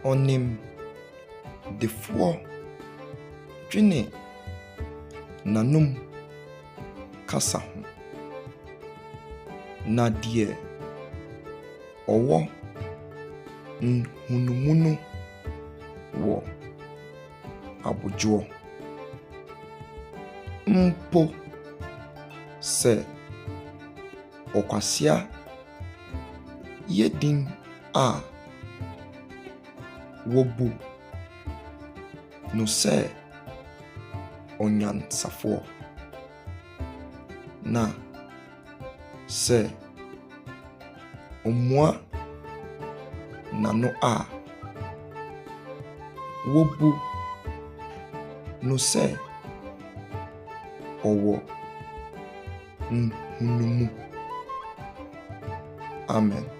onim defoɔ dwene n'anom kasa ho na deɛ ɔwɔ nhunumunu wɔ abodwoɔ mpo sɛ ɔkwasea yɛdin a wɔbu no sɛ ɔnyansafoɔ na sɛ ɔmmoa n'ano a wɔbu no sɛ ɔwɔ nhunumu. Amen.